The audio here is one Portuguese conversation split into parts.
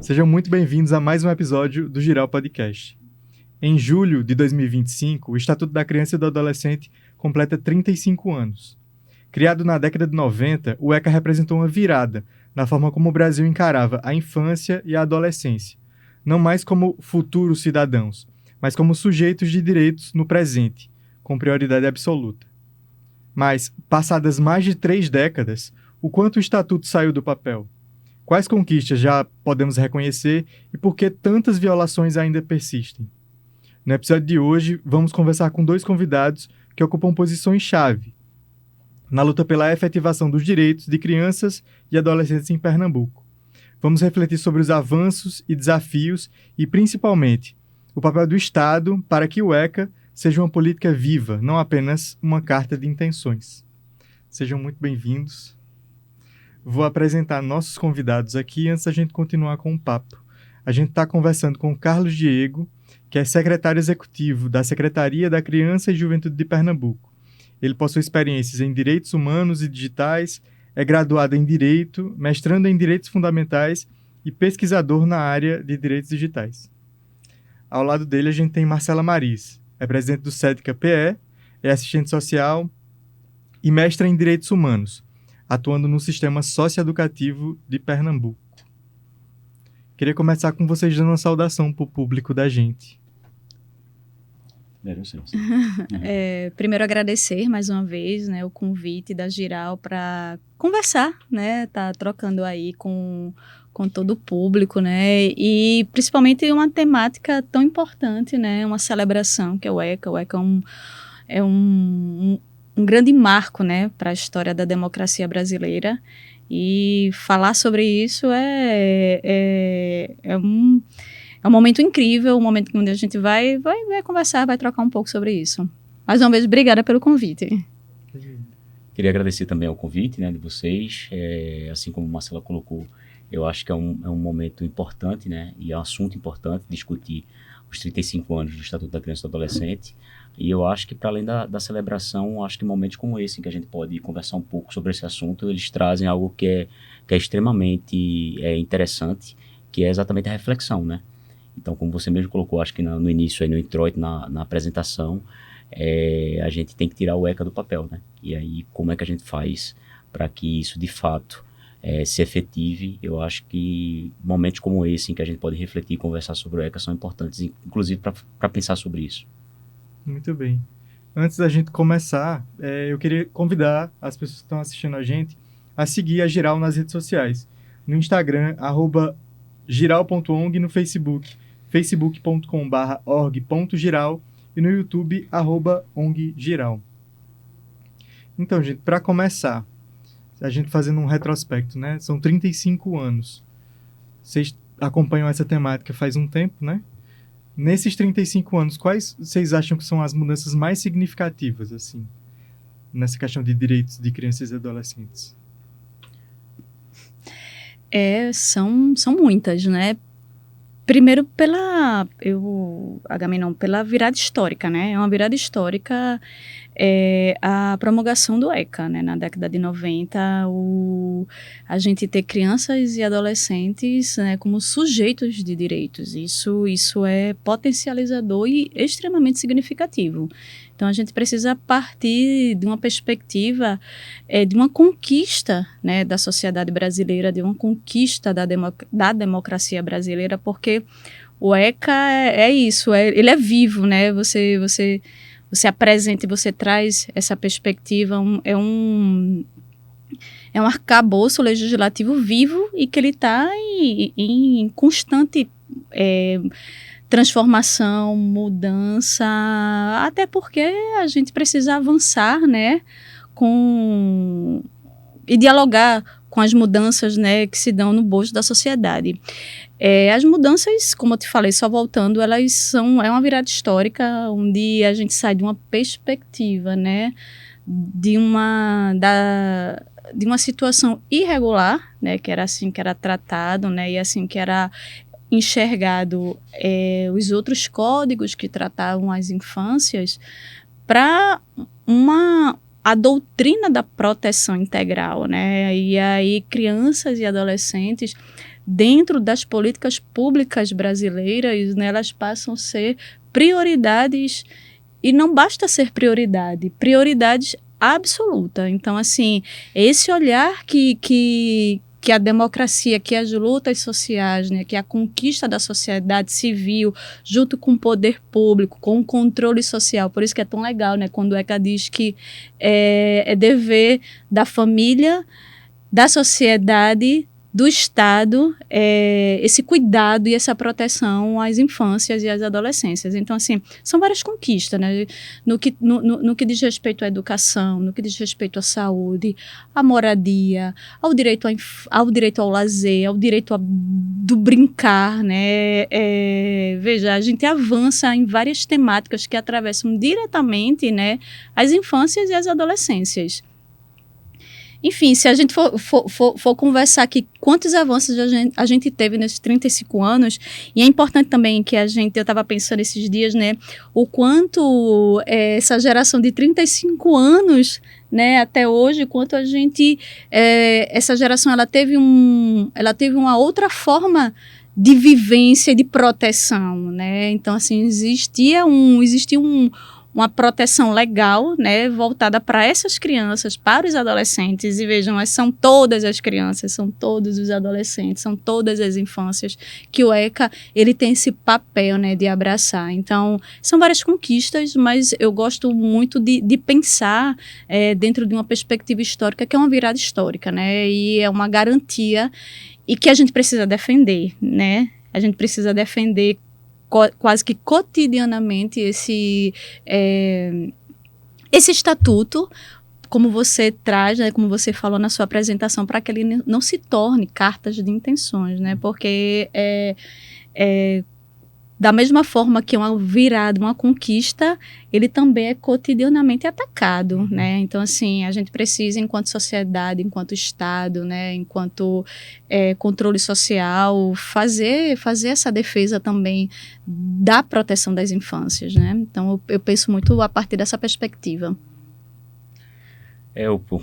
Sejam muito bem-vindos a mais um episódio do Giral Podcast. Em julho de 2025, o Estatuto da Criança e do Adolescente completa 35 anos. Criado na década de 90, o ECA representou uma virada na forma como o Brasil encarava a infância e a adolescência, não mais como futuros cidadãos, mas como sujeitos de direitos no presente, com prioridade absoluta. Mas, passadas mais de 3 décadas, o quanto o Estatuto saiu do papel? Quais conquistas já podemos reconhecer e por que tantas violações ainda persistem? No episódio de hoje, vamos conversar com 2 convidados que ocupam posições-chave na luta pela efetivação dos direitos de crianças e adolescentes em Pernambuco. Vamos refletir sobre os avanços e desafios e, principalmente, o papel do Estado para que o ECA seja uma política viva, não apenas uma carta de intenções. Sejam muito bem-vindos. Vou apresentar nossos convidados aqui antes da gente continuar com o papo. A gente está conversando com o Carlos Diego, que é secretário executivo da Secretaria da Criança e Juventude de Pernambuco. Ele possui experiências em Direitos Humanos e Digitais, é graduado em Direito, mestrando em Direitos Fundamentais e pesquisador na área de Direitos Digitais. Ao lado dele a gente tem Marcela Maris, é presidente do SEDCA-PE, é assistente social e mestra em Direitos Humanos, atuando no sistema socioeducativo de Pernambuco. Queria começar com vocês dando uma saudação para o público da gente. Primeiro agradecer mais uma vez, né, o convite da Giral para conversar, né, tá trocando aí com todo o público, né, e principalmente uma temática tão importante, né, uma celebração que é o ECA. O ECA é um grande marco, né, para a história da democracia brasileira, e falar sobre isso é um momento incrível, um momento onde a gente vai conversar, vai trocar um pouco sobre isso. Mais uma vez, obrigada pelo convite. Queria agradecer também ao convite, né, de vocês. Assim como a Marcela colocou, eu acho que é um momento importante, né, e é um assunto importante discutir os 35 anos do Estatuto da Criança e do Adolescente. E eu acho que, para além da celebração, acho que momentos como esse, em que a gente pode conversar um pouco sobre esse assunto, eles trazem algo que é extremamente interessante, que é exatamente a reflexão, né? Então, como você mesmo colocou, acho que no início, aí no introito, na apresentação, a gente tem que tirar o ECA do papel, né? E aí, como é que a gente faz para que isso, de fato, se efetive? Eu acho que momentos como esse, em que a gente pode refletir e conversar sobre o ECA, são importantes, inclusive para pensar sobre isso. Muito bem. Antes da gente começar, eu queria convidar as pessoas que estão assistindo a gente a seguir a Giral nas redes sociais. No Instagram, @giral.ong, no Facebook, facebook.com/org.giral e no YouTube, @onggiral. Então, gente, para começar, a gente fazendo um retrospecto, né? São 35 anos. Vocês acompanham essa temática faz um tempo, né? Nesses 35 anos, quais vocês acham que são as mudanças mais significativas, assim, nessa questão de direitos de crianças e adolescentes? São muitas, né? Primeiro pela virada histórica, né? É uma virada histórica, a promulgação do ECA, né? Na década de 90, a gente ter crianças e adolescentes, né, como sujeitos de direitos. Isso é potencializador e extremamente significativo. Então, a gente precisa partir de uma perspectiva de uma conquista, né, da sociedade brasileira, de uma conquista da democracia brasileira, porque o ECA é isso, ele é vivo, né? Você apresenta e você traz essa perspectiva, é um arcabouço legislativo vivo e que ele está em constante transformação, mudança, até porque a gente precisa avançar, né, e dialogar com as mudanças, né, que se dão no bojo da sociedade. As mudanças, como eu te falei, só voltando, é uma virada histórica, onde a gente sai de uma perspectiva, né, de uma situação irregular, né, que era assim que era tratado, né, e assim que era enxergado os outros códigos que tratavam as infâncias, para a doutrina da proteção integral, né? E aí crianças e adolescentes, dentro das políticas públicas brasileiras, né, elas passam a ser prioridades, e não basta ser prioridades absoluta. Então, assim, esse olhar que a democracia, que as lutas sociais, né, que a conquista da sociedade civil, junto com o poder público, com o controle social. Por isso que é tão legal, né, quando o ECA diz que é dever da família, da sociedade, do Estado, esse cuidado e essa proteção às infâncias e às adolescências. Então, assim, são várias conquistas, né? No que diz respeito à educação, no que diz respeito à saúde, à moradia, ao direito ao lazer, ao direito do brincar, né? Veja, a gente avança em várias temáticas que atravessam diretamente, né, as infâncias e as adolescências. Enfim, se a gente for conversar aqui quantos avanços a gente teve nesses 35 anos, e é importante também que eu estava pensando esses dias, né, o quanto essa geração de 35 anos, né, até hoje, quanto a gente, essa geração, ela teve uma outra forma de vivência e de proteção, né, então, assim, existia uma proteção legal, né, voltada para essas crianças, para os adolescentes. E vejam, são todas as crianças, são todos os adolescentes, são todas as infâncias que o ECA ele tem esse papel, né, de abraçar. Então, são várias conquistas, mas eu gosto muito de pensar dentro de uma perspectiva histórica, que é uma virada histórica, né, e é uma garantia e que a gente precisa defender, né? A gente precisa defender quase que cotidianamente esse estatuto, como você traz, né, como você falou na sua apresentação, para que ele não se torne cartas de intenções, né, porque da mesma forma que uma virada, uma conquista, ele também é cotidianamente atacado, né? Então, assim, a gente precisa, enquanto sociedade, enquanto Estado, né, enquanto controle social, fazer essa defesa também da proteção das infâncias, né? Então, eu penso muito a partir dessa perspectiva.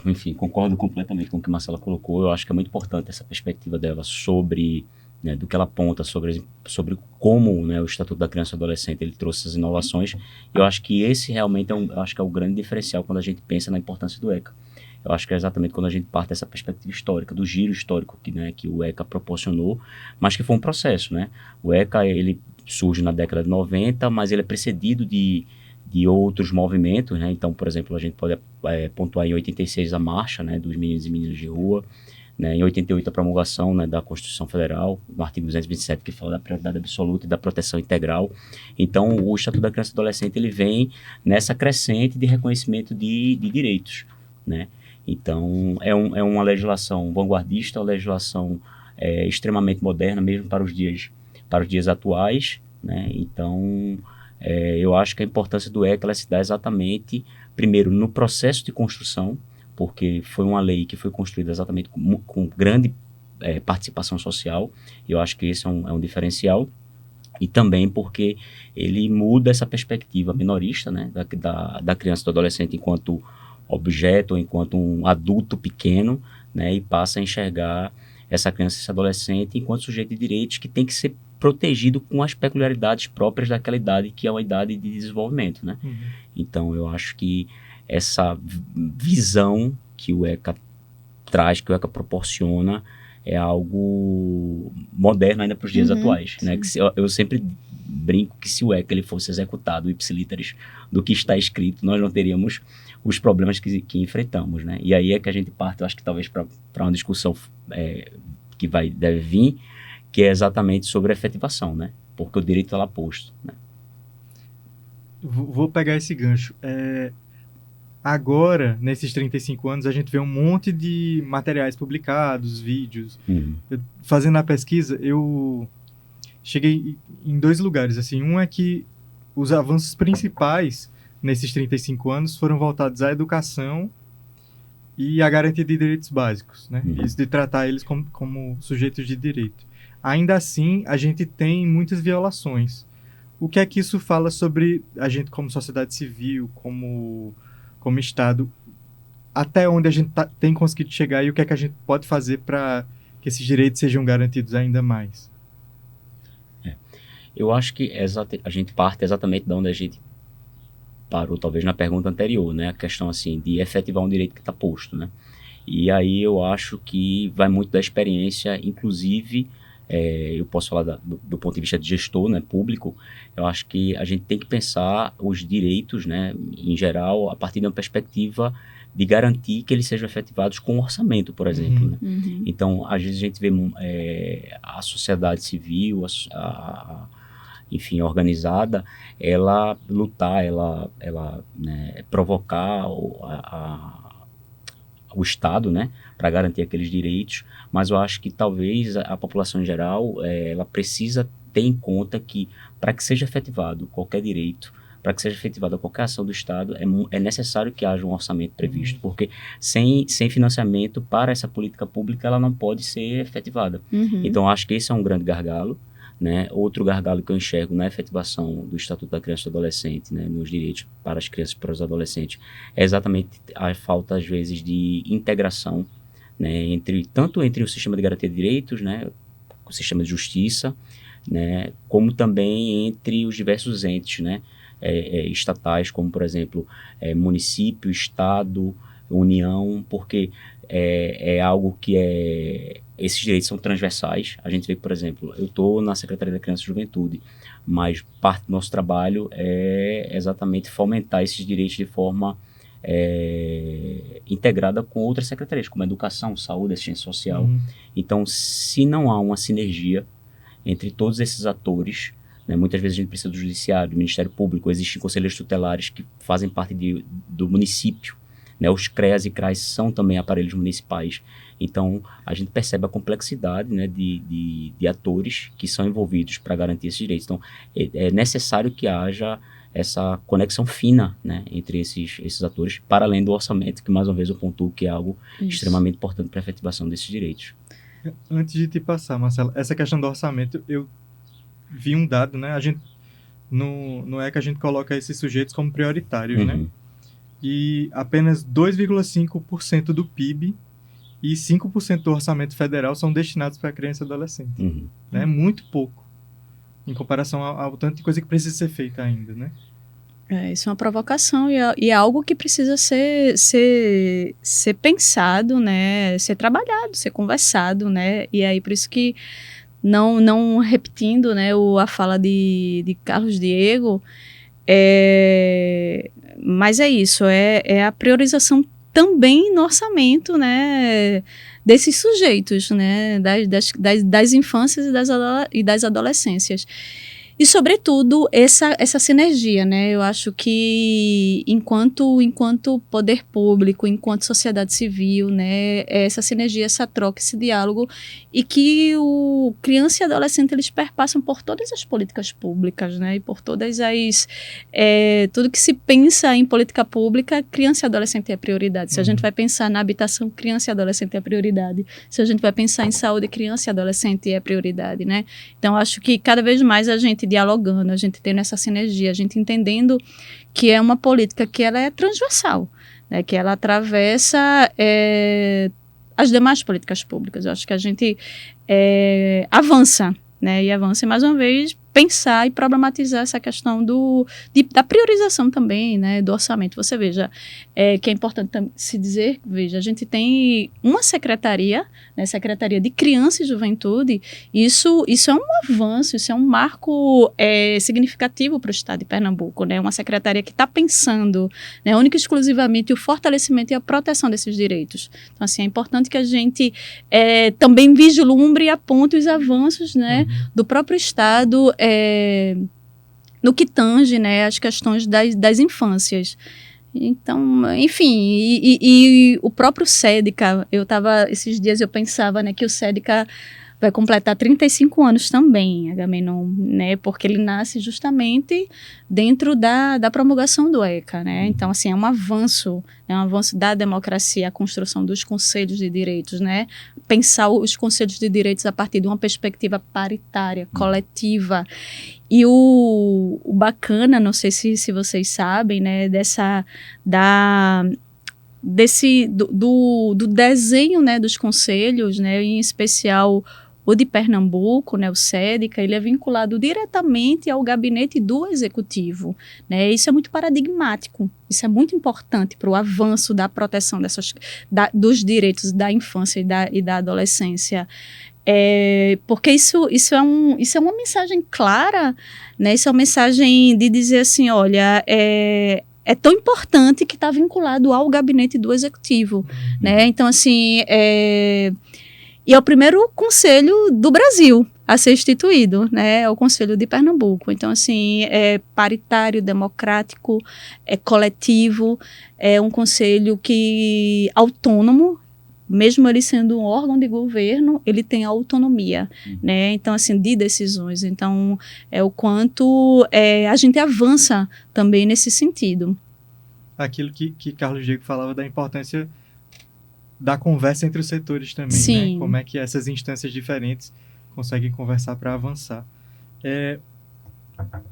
Enfim, concordo completamente com o que a Marcela colocou. Eu acho que é muito importante essa perspectiva dela sobre... Né, do que ela aponta sobre como, né, o Estatuto da Criança e do Adolescente ele trouxe essas inovações. Eu acho que esse realmente acho que é o grande diferencial quando a gente pensa na importância do ECA. Eu acho que é exatamente quando a gente parte dessa perspectiva histórica, do giro histórico que o ECA proporcionou, mas que foi um processo, né? O ECA ele surge na década de 90, mas ele é precedido de outros movimentos, né? Então, por exemplo, a gente pode pontuar em 86 a marcha, né, dos meninos e meninas de rua, né, em 88 a promulgação, né, da Constituição Federal, no artigo 227, que fala da prioridade absoluta e da proteção integral. Então, o Estatuto da Criança e do Adolescente ele vem nessa crescente de reconhecimento de direitos, né? Então, é uma legislação vanguardista, uma legislação extremamente moderna, mesmo para os dias atuais, né? Então, eu acho que a importância do ECA ela se dá exatamente, primeiro, no processo de construção, porque foi uma lei que foi construída exatamente com grande participação social, e eu acho que esse é um diferencial, e também porque ele muda essa perspectiva minorista, né, da criança e do adolescente enquanto objeto, ou enquanto um adulto pequeno, né, e passa a enxergar essa criança e esse adolescente enquanto sujeito de direitos que tem que ser protegido com as peculiaridades próprias daquela idade, que é uma idade de desenvolvimento, né? Uhum. Então, eu acho que essa visão que o ECA traz, que o ECA proporciona, é algo moderno ainda para os dias atuais, né? Que eu sempre brinco que se o ECA ele fosse executado ipsiliteris do que está escrito, nós não teríamos os problemas que enfrentamos, né? E aí é que a gente parte, eu acho que talvez para uma discussão que deve vir, que é exatamente sobre a efetivação, né? Porque o direito está lá posto, né? Vou pegar esse gancho. Agora, nesses 35 anos, a gente vê um monte de materiais publicados, vídeos. Fazendo a pesquisa, eu cheguei em 2 lugares. Assim, um é que os avanços principais nesses 35 anos foram voltados à educação e à garantia de direitos básicos, né? Isso de tratar eles como sujeitos de direito. Ainda assim, a gente tem muitas violações. O que é que isso fala sobre a gente como sociedade civil, como Estado? até onde a gente tem conseguido chegar e o que é que a gente pode fazer para que esses direitos sejam garantidos ainda mais? Eu acho que a gente parte exatamente de onde a gente parou, talvez na pergunta anterior, né? A questão assim de efetivar um direito que está posto, né? E aí eu acho que vai muito da experiência, inclusive, eu posso falar do ponto de vista de gestor, né, público. Eu acho que a gente tem que pensar os direitos, né, em geral, a partir de uma perspectiva de garantir que eles sejam efetivados com orçamento, por exemplo. Né? Então, às vezes a gente vê a sociedade civil, enfim, organizada, ela lutar, ela né, provocar o Estado, né, para garantir aqueles direitos, mas eu acho que talvez a população em geral, ela precisa ter em conta que para que seja efetivado qualquer direito, para que seja efetivada qualquer ação do Estado, é necessário que haja um orçamento previsto, porque sem financiamento para essa política pública, ela não pode ser efetivada. Então, acho que esse é um grande gargalo. Né? Outro gargalo que eu enxergo na efetivação do Estatuto da Criança e do Adolescente, né, nos direitos para as crianças e para os adolescentes, é exatamente a falta, às vezes, de integração, né, tanto entre o sistema de garantia de direitos, né, o sistema de justiça, né, como também entre os diversos entes, né, estatais, como, por exemplo, município, Estado, União, porque é algo que esses direitos são transversais. A gente vê, por exemplo, eu estou na Secretaria da Criança e Juventude, mas parte do nosso trabalho é exatamente fomentar esses direitos de forma integrada com outras secretarias, como Educação, Saúde, Assistência Social. Então, se não há uma sinergia entre todos esses atores, né, muitas vezes a gente precisa do Judiciário, do Ministério Público, existem conselheiros tutelares que fazem parte do município, né, os CREAS e CRAS são também aparelhos municipais. Então, a gente percebe a complexidade, né, de atores que são envolvidos para garantir esses direitos. Então, é necessário que haja essa conexão fina, né, entre esses atores, para além do orçamento, que mais uma vez eu pontuo que é algo extremamente importante para a efetivação desses direitos. Antes de te passar, Marcelo, essa questão do orçamento, eu vi um dado, né? A gente, no ECA a gente coloca esses sujeitos como prioritários, né? E apenas 2,5% do PIB e 5% do orçamento federal são destinados para criança e adolescente. Né? É muito pouco, em comparação ao tanto de coisa que precisa ser feita ainda, né? Isso é uma provocação e é algo que precisa ser pensado, né? Ser trabalhado, ser conversado, né? E aí, por isso que, não repetindo, né, a fala de Carlos Diego, mas é isso, é a priorização também no orçamento, né, desses sujeitos, né, das infâncias e das adolescências. E, sobretudo, essa sinergia, né? Eu acho que enquanto poder público, enquanto sociedade civil, né? Essa sinergia, essa troca, esse diálogo, e que o criança e adolescente, eles perpassam por todas as políticas públicas, né? E por todas tudo que se pensa em política pública, criança e adolescente é prioridade. Se a gente vai pensar na habitação, criança e adolescente é prioridade. Se a gente vai pensar em saúde, criança e adolescente é prioridade, né? Então, acho que cada vez mais a gente dialogando, a gente tendo essa sinergia, a gente entendendo que é uma política que ela é transversal, né, que ela atravessa as demais políticas públicas. Eu acho que a gente avança, né, e avança, mais uma vez, pensar e problematizar essa questão da priorização também, né, do orçamento. Você veja, que é importante se dizer, veja, a gente tem uma secretaria, né, Secretaria de Criança e Juventude, isso é um avanço, isso é um marco significativo para o Estado de Pernambuco, né, uma secretaria que está pensando, né, única e exclusivamente o fortalecimento e a proteção desses direitos. Então, assim, é importante que a gente também vislumbre e aponte os avanços, né, do próprio Estado, no que tange, né, as questões das infâncias. Então, enfim, e o próprio SEDCA, esses dias eu pensava, né, que o SEDCA vai completar 35 anos também, Agamenon, né, porque ele nasce justamente dentro da promulgação do ECA, né, então, assim, é um avanço da democracia, a construção dos conselhos de direitos, né, pensar os conselhos de direitos a partir de uma perspectiva paritária, coletiva. E o bacana, não sei se vocês sabem, né, do desenho, né, dos conselhos, né, em especial o de Pernambuco, né, o SEDICA, ele é vinculado diretamente ao gabinete do executivo, né? Isso é muito paradigmático, isso é muito importante para o avanço da proteção dos direitos da infância e da adolescência. Porque isso é uma mensagem clara, né? Isso é uma mensagem de dizer assim, olha, é tão importante que está vinculado ao gabinete do executivo, né? Então, assim, e é o primeiro conselho do Brasil a ser instituído, né? É o Conselho de Pernambuco. Então, assim, é paritário, democrático, é coletivo, é um conselho autônomo, mesmo ele sendo um órgão de governo, ele tem autonomia, né? Então, assim, de decisões. Então, é o quanto a gente avança também nesse sentido. Aquilo que Carlos Diego falava da importância da conversa entre os setores também, Sim. né? Como é que essas instâncias diferentes conseguem conversar para avançar.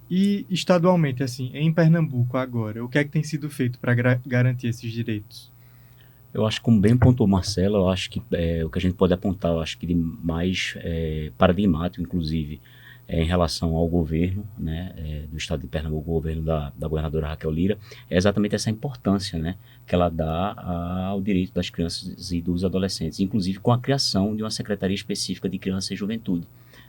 E estadualmente, assim, em Pernambuco agora, o que é que tem sido feito para garantir esses direitos? Eu acho que, como bem pontuou Marcelo, eu acho que o que a gente pode apontar, eu acho que de mais paradigmático, inclusive, em relação ao governo, né, do estado de Pernambuco, o governo da governadora Raquel Lira, é exatamente essa importância, né, que ela dá ao direito das crianças e dos adolescentes, inclusive com a criação de uma secretaria específica de criança e juventude.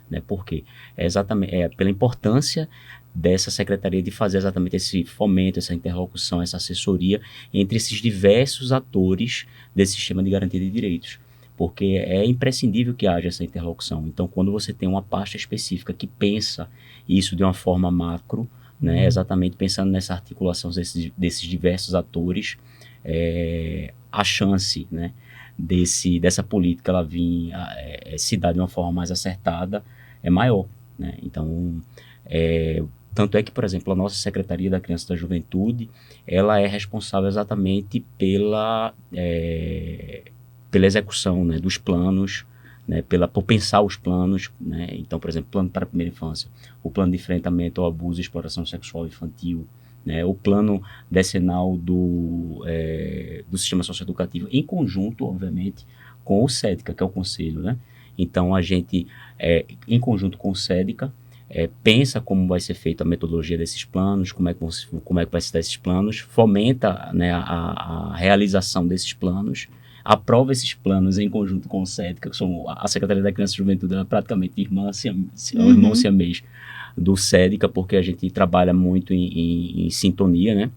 Né, porque é exatamente pela importância dessa secretaria de fazer exatamente esse fomento, essa interlocução, essa assessoria entre esses diversos atores desse sistema de garantia de direitos. Porque é imprescindível que haja essa interlocução. Então, quando você tem uma pasta específica que pensa isso de uma forma macro, né, exatamente pensando nessa articulação desses diversos atores, a chance, né, dessa política ela vir se dar de uma forma mais acertada é maior. Né? Então, tanto é que, por exemplo, a nossa Secretaria da Criança e da Juventude, ela é responsável exatamente pela execução, né, dos planos, né, por pensar os planos, né? Então, por exemplo, plano para a primeira infância, o plano de enfrentamento ao abuso e exploração sexual infantil, né, o plano decenal do sistema socioeducativo, em conjunto, obviamente, com o SEDICA, que é o conselho, né? Então, a gente, em conjunto com o SEDICA, pensa como vai ser feita a metodologia desses planos, como é que vai se dar esses planos, fomenta, né, a realização desses planos, aprova esses planos em conjunto com o SEDICA, que são a Secretaria da Criança e Juventude, ela é praticamente irmão siamês do SEDICA, porque a gente trabalha muito em sintonia, né?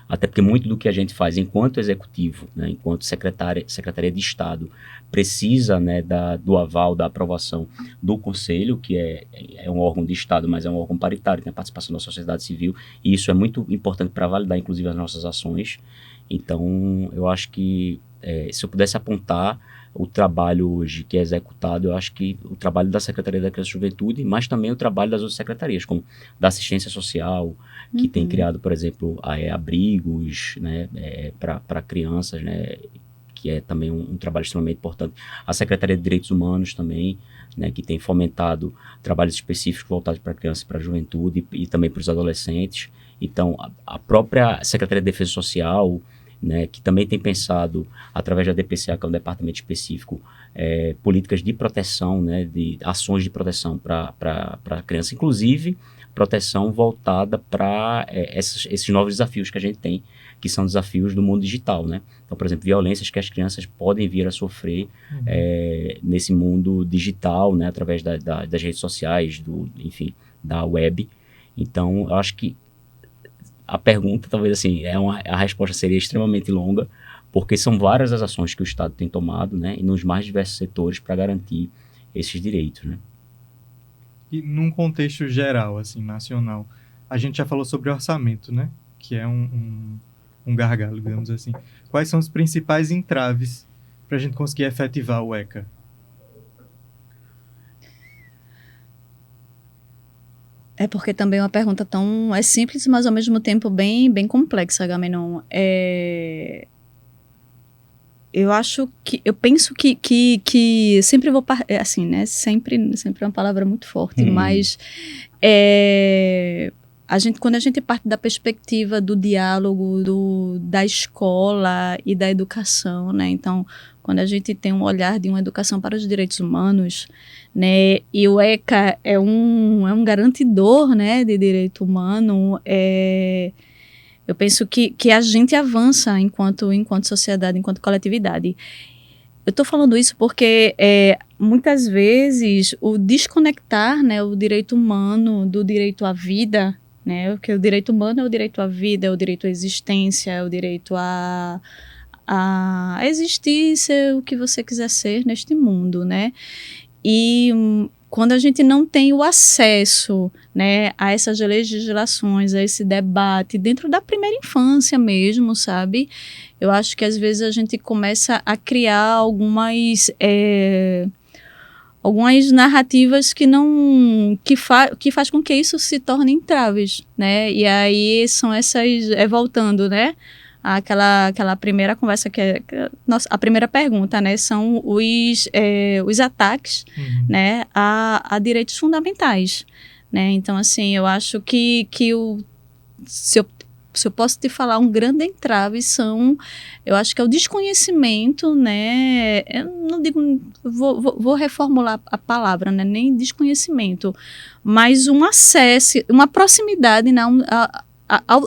Até porque muito do que a gente faz enquanto executivo, né, enquanto Secretaria de Estado, precisa, né, do aval, da aprovação do Conselho, que é um órgão de Estado, mas é um órgão paritário, tem a participação da sociedade civil, e isso é muito importante para validar, inclusive, as nossas ações. Então, eu acho que, se eu pudesse apontar o trabalho hoje que é executado, eu acho que o trabalho da Secretaria da Criança e Juventude, mas também o trabalho das outras secretarias, como da assistência social, que tem criado, por exemplo, abrigos, né, para crianças, né, que é também um trabalho extremamente importante. A Secretaria de Direitos Humanos também, né, que tem fomentado trabalhos específicos voltados para a criança e para a juventude e também para os adolescentes. Então, a própria Secretaria de Defesa Social, né, que também tem pensado, através da DPCA, que é um departamento específico, políticas de proteção, né, de ações de proteção para a criança, inclusive proteção voltada para esses novos desafios que a gente tem, que são desafios do mundo digital. Né? Então, por exemplo, violências que as crianças podem vir a sofrer nesse mundo digital, né, através das redes sociais, enfim, da web. Então, eu acho que a pergunta, talvez assim, a resposta seria extremamente longa, porque são várias as ações que o Estado tem tomado, né, e nos mais diversos setores para garantir esses direitos, né. E num contexto geral, assim, nacional, a gente já falou sobre orçamento, né, que é um gargalo, digamos assim. Quais são os principais entraves para a gente conseguir efetivar o ECA? É porque também é uma pergunta tão simples, mas ao mesmo tempo bem, bem complexa, Agamenon. Eu penso que sempre vou, assim, né? Sempre é uma palavra muito forte, mas quando a gente parte da perspectiva do diálogo, da escola e da educação, né? Então, quando a gente tem um olhar de uma educação para os direitos humanos, né? E o ECA é um garantidor, né, de direito humano, eu penso que a gente avança enquanto sociedade, enquanto coletividade. Eu estou falando isso porque muitas vezes o desconectar, né, o direito humano do direito à vida, né, porque o direito humano é o direito à vida, é o direito à existência, é o direito a existir, ser o que você quiser ser neste mundo, né? E quando a gente não tem o acesso, né, a essas legislações, a esse debate, dentro da primeira infância mesmo, sabe? Eu acho que às vezes a gente começa a criar algumas narrativas que faz com que isso se torne entraves, né? E aí são essas, voltando, né? Aquela primeira conversa a primeira pergunta, né, são os ataques, né, a direitos fundamentais, né? Então, assim, eu acho que se eu posso te falar, um grande entrave eu acho que é o desconhecimento, né? Eu não digo, vou reformular a palavra, né? Nem desconhecimento, mas um acesso, uma proximidade, né,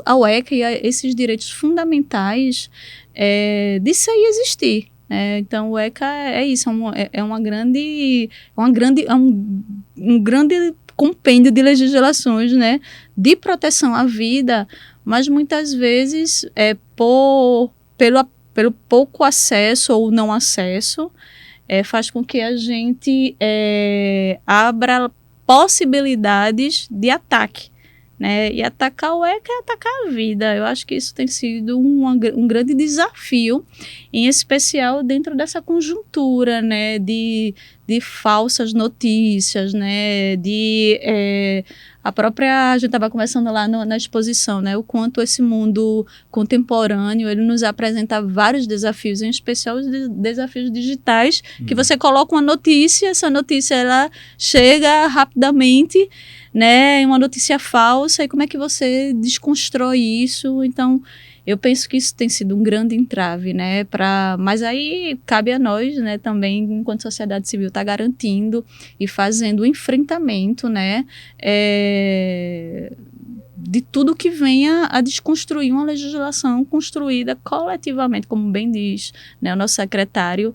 ao ECA e a esses direitos fundamentais de ser e existir. Então, o ECA é isso, é um grande compêndio de legislações, né, de proteção à vida, mas muitas vezes pelo pouco acesso ou não acesso, faz com que a gente abra possibilidades de ataque. Né? E atacar o ECA é atacar a vida. Eu acho que isso tem sido um grande desafio, em especial dentro dessa conjuntura, né, de falsas notícias, né, a gente estava conversando lá na exposição, né, o quanto esse mundo contemporâneo, ele nos apresenta vários desafios, em especial os desafios digitais, que você coloca uma notícia, essa notícia ela chega rapidamente, né, uma notícia falsa, e como é que você desconstrói isso? Então, eu penso que isso tem sido um grande entrave, né, mas aí cabe a nós, né, também, enquanto sociedade civil, estar garantindo e fazendo o enfrentamento, né, de tudo que venha a desconstruir uma legislação construída coletivamente, como bem diz, né, o nosso secretário.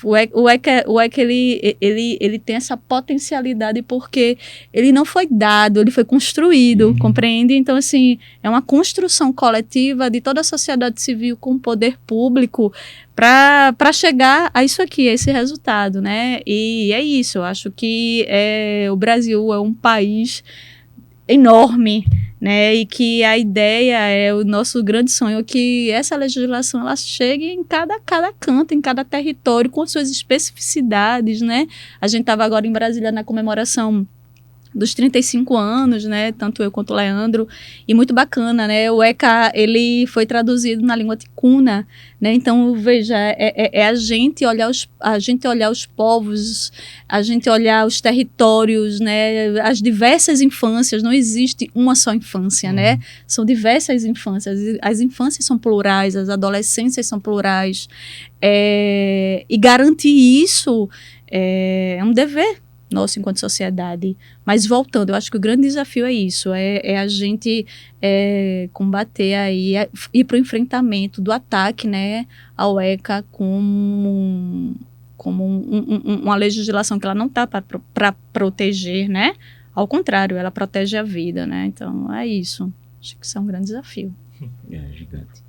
O ECA ele tem essa potencialidade porque ele não foi dado, ele foi construído, compreende? Então, assim, é uma construção coletiva de toda a sociedade civil com o poder público para chegar a isso aqui, a esse resultado, né? E é isso, eu acho que o Brasil é um país enorme, né, e que a ideia o nosso grande sonho é que essa legislação ela chegue em cada canto, em cada território, com suas especificidades, né. A gente estava agora em Brasília na comemoração dos 35 anos, né, tanto eu quanto o Leandro, e muito bacana, né, o ECA, ele foi traduzido na língua ticuna, né, então, veja, a gente olhar os povos, a gente olhar os territórios, né, as diversas infâncias, não existe uma só infância, né, são diversas infâncias, as infâncias são plurais, as adolescências são plurais, e garantir isso é um dever nosso enquanto sociedade. Mas voltando, eu acho que o grande desafio é isso, a gente combater aí, ir para o enfrentamento do ataque, né, ao ECA como uma legislação que ela não está para proteger, né, ao contrário, ela protege a vida, né, então é isso, acho que isso é um grande desafio. É gigante.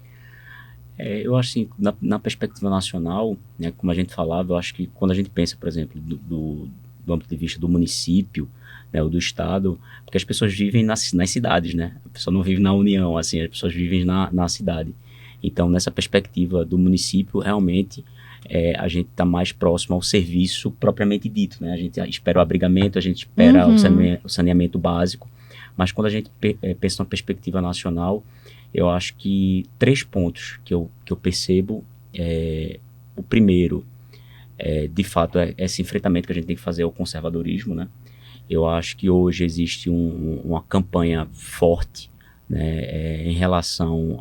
Eu acho assim, na perspectiva nacional, né, como a gente falava, eu acho que quando a gente pensa, por exemplo, do ponto de vista do município, né, ou do estado, porque as pessoas vivem nas cidades, né? A pessoa não vive na União, assim, as pessoas vivem na cidade. Então, nessa perspectiva do município, realmente, a gente está mais próximo ao serviço propriamente dito, né? A gente espera o abrigamento, a gente espera o saneamento básico, mas quando a gente pensa na perspectiva nacional, eu acho que 3 pontos que eu percebo, o primeiro, de fato, esse enfrentamento que a gente tem que fazer ao conservadorismo, né? Eu acho que hoje existe uma campanha forte, né, em relação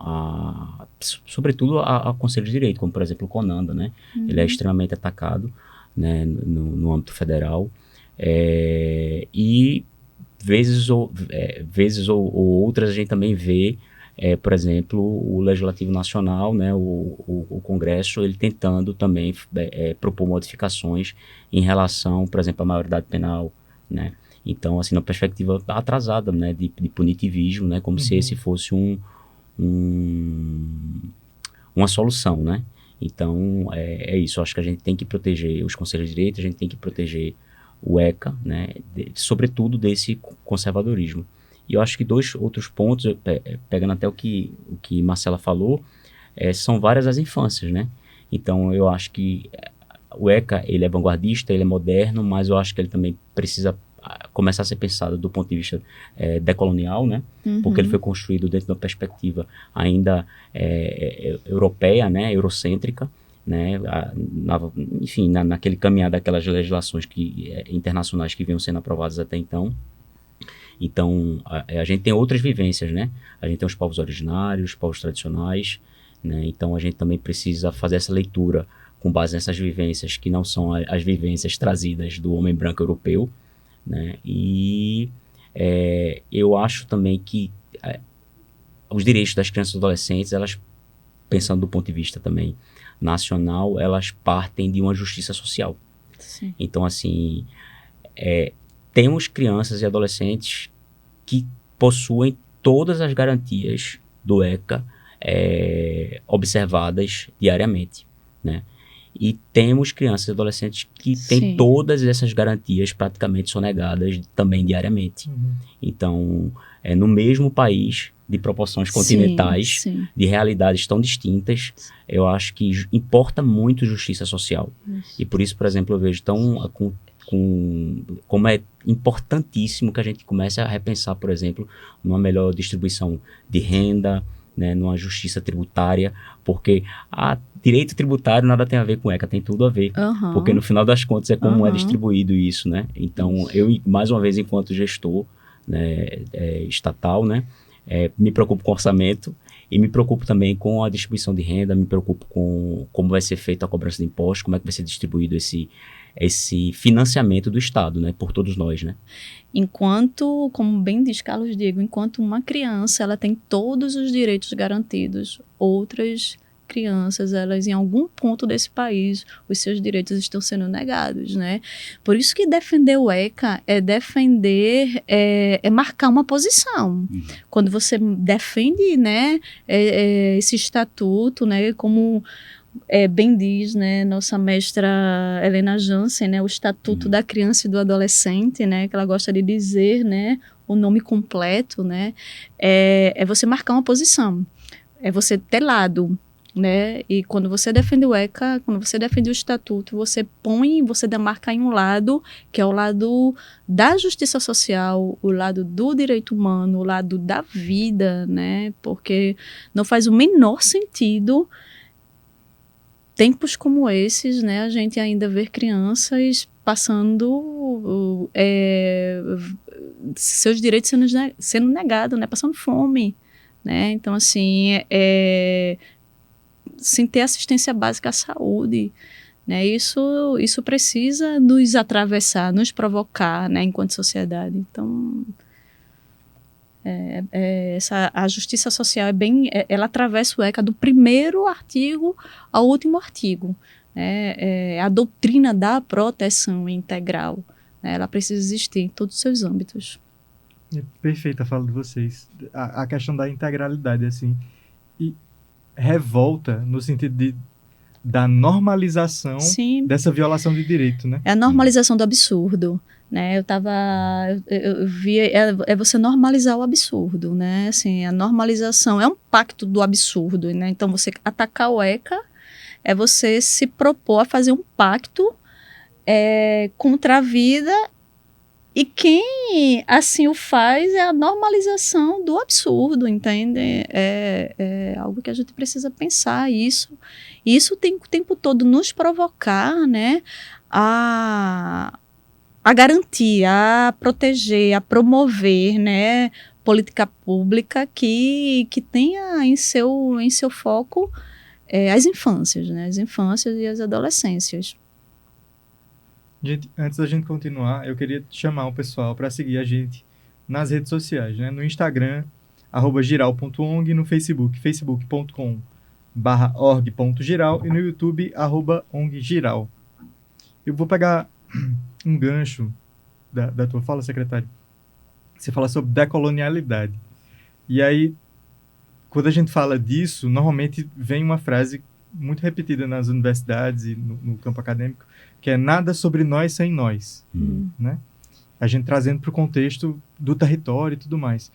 sobretudo a Conselho de Direito, como por exemplo o CONANDA, né? Ele é extremamente atacado, né, no âmbito federal, e vezes ou outras a gente também vê, por exemplo, o Legislativo Nacional, né, o Congresso, ele tentando também propor modificações em relação, por exemplo, à maioridade penal, né? Então, assim, na perspectiva atrasada, né, de punitivismo, né, como se esse fosse uma solução, né? Então, é isso. Acho que a gente tem que proteger os conselhos de direito, a gente tem que proteger o ECA, né, sobretudo desse conservadorismo. E eu acho que dois outros pontos, pegando até o que Marcela falou, são várias as infâncias, né? Então, eu acho que o ECA, ele é vanguardista, ele é moderno, mas eu acho que ele também precisa começar a ser pensado do ponto de vista decolonial, né? Porque ele foi construído dentro de uma perspectiva ainda europeia, né? Eurocêntrica, né? Enfim, naquele caminhar daquelas legislações internacionais que vinham sendo aprovadas até então. Então, a gente tem outras vivências, né? A gente tem os povos originários, os povos tradicionais, né? Então, a gente também precisa fazer essa leitura com base nessas vivências que não são as vivências trazidas do homem branco europeu, né? E eu acho também que os direitos das crianças e adolescentes, elas, pensando do ponto de vista também nacional, elas partem de uma justiça social. Sim. Então, assim, temos crianças e adolescentes que possuem todas as garantias do ECA observadas diariamente, né? E temos crianças e adolescentes que têm todas essas garantias praticamente sonegadas também diariamente. Então, no mesmo país, de proporções continentais, de realidades tão distintas, eu acho que importa muito justiça social. E por isso, por exemplo, eu vejo como é importantíssimo que a gente comece a repensar, por exemplo, numa melhor distribuição de renda, né, numa justiça tributária, porque direito tributário nada tem a ver com ECA, tem tudo a ver, porque no final das contas é como é distribuído isso, né? Então, eu, mais uma vez, enquanto gestor, né, estatal, né, me preocupo com orçamento e me preocupo também com a distribuição de renda, me preocupo com como vai ser feita a cobrança de impostos, como é que vai ser distribuído esse financiamento do Estado, né, por todos nós, né? Enquanto, como bem diz Carlos Diego, enquanto uma criança ela tem todos os direitos garantidos, outras crianças, elas em algum ponto desse país, os seus direitos estão sendo negados, né? Por isso que defender o ECA é marcar uma posição. Quando você defende, né, esse estatuto, né, como bem diz, né, nossa mestra Helena Jansen, né, o Estatuto da Criança e do Adolescente, né, que ela gosta de dizer, né, o nome completo, né, é você marcar uma posição, é você ter lado, né, e quando você defende o ECA, quando você defende o Estatuto, você demarca em um lado, que é o lado da justiça social, o lado do direito humano, o lado da vida, né, porque não faz o menor sentido tempos como esses, né, a gente ainda ver crianças passando seus direitos sendo negados, né, passando fome, né, então assim, sem ter assistência básica à saúde, né, isso precisa nos atravessar, nos provocar, né, enquanto sociedade. Então, a justiça social ela atravessa o ECA do primeiro artigo ao último artigo, né? A doutrina da proteção integral, né? Ela precisa existir em todos os seus âmbitos. É perfeita a fala de vocês. A questão da integralidade, assim, e revolta no sentido da normalização dessa violação de direito, né? É a normalização do absurdo, né? Eu via, você normalizar o absurdo, né? Assim, a normalização é um pacto do absurdo, né? Então, você atacar o ECA é você se propor a fazer um pacto contra a vida, e quem assim o faz é a normalização do absurdo, entende? É algo que a gente precisa pensar isso tem o tempo todo nos provocar, né, a a garantir, a proteger, a promover, né, política pública que tenha em seu foco as infâncias, né, as infâncias e as adolescências. Gente, antes da gente continuar, eu queria chamar o pessoal para seguir a gente nas redes sociais, né? No Instagram, @giral.ong, no Facebook, facebook.com/org.giral e no YouTube, @onggiral. Eu vou pegar um gancho da tua fala, secretário. Você fala sobre decolonialidade. E aí, quando a gente fala disso, normalmente vem uma frase muito repetida nas universidades e no campo acadêmico, que é nada sobre nós sem nós, né? A gente trazendo para o contexto do território e tudo mais.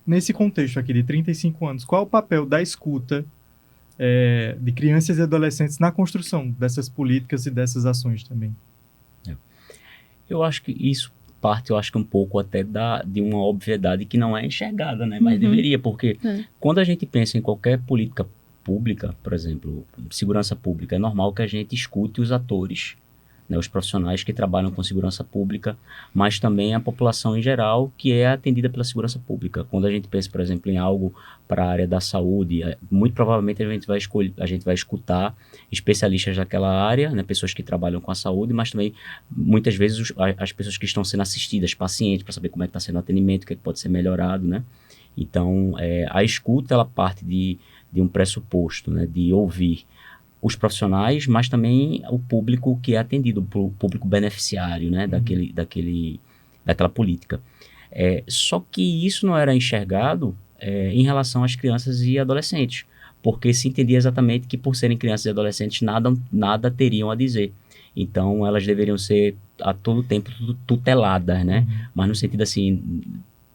Nesse contexto aqui de 35 anos, qual o papel da escuta de crianças e adolescentes na construção dessas políticas e dessas ações também? Eu acho que isso parte, um pouco até de uma obviedade que não é enxergada, né? Mas deveria, porque quando a gente pensa em qualquer política pública, por exemplo, segurança pública, é normal que a gente escute os atores, né, os profissionais que trabalham com segurança pública, mas também a população em geral que é atendida pela segurança pública. Quando a gente pensa, por exemplo, em algo para a área da saúde, muito provavelmente a gente vai escutar especialistas daquela área, né, pessoas que trabalham com a saúde, mas também muitas vezes as pessoas que estão sendo assistidas, pacientes, para saber como é que está sendo o atendimento, o que pode ser melhorado, né? Então, a escuta, ela parte de um pressuposto, né, de ouvir os profissionais, mas também o público que é atendido, o público beneficiário, né, daquela política. Só que isso não era enxergado em relação às crianças e adolescentes, porque se entendia exatamente que por serem crianças e adolescentes nada teriam a dizer. Então, elas deveriam ser a todo tempo tuteladas, né, mas no sentido assim,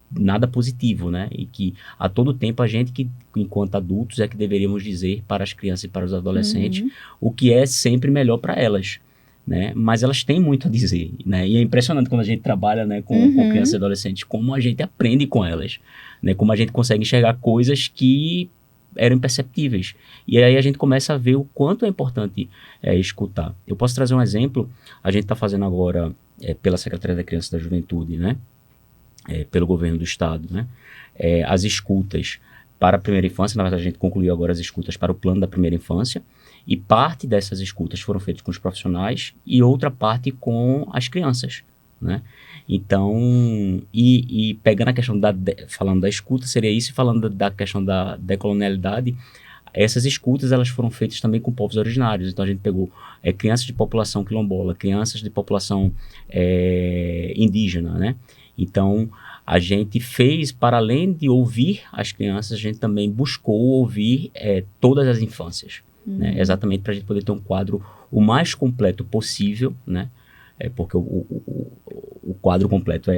nada positivo, né? E que a todo tempo a gente que, enquanto adultos, é que deveríamos dizer para as crianças e para os adolescentes o que é sempre melhor para elas, né? Mas elas têm muito a dizer, né? E é impressionante quando a gente trabalha, né, com crianças e adolescentes, como a gente aprende com elas, né? Como a gente consegue enxergar coisas que eram imperceptíveis. E aí a gente começa a ver o quanto é importante escutar. Eu posso trazer um exemplo. A gente está fazendo agora, pela Secretaria da Criança e da Juventude, né? Pelo governo do estado, né? As escutas para a primeira infância. Na verdade, a gente concluiu agora as escutas para o plano da primeira infância, e parte dessas escutas foram feitas com os profissionais e outra parte com as crianças, né? Então, e pegando a questão falando da escuta, seria isso, e falando da questão da decolonialidade, essas escutas, elas foram feitas também com povos originários. Então, a gente pegou crianças de população quilombola, crianças de população indígena, né? Então, a gente fez, para além de ouvir as crianças, a gente também buscou ouvir todas as infâncias, né? Exatamente para a gente poder ter um quadro o mais completo possível, né? Porque o quadro completo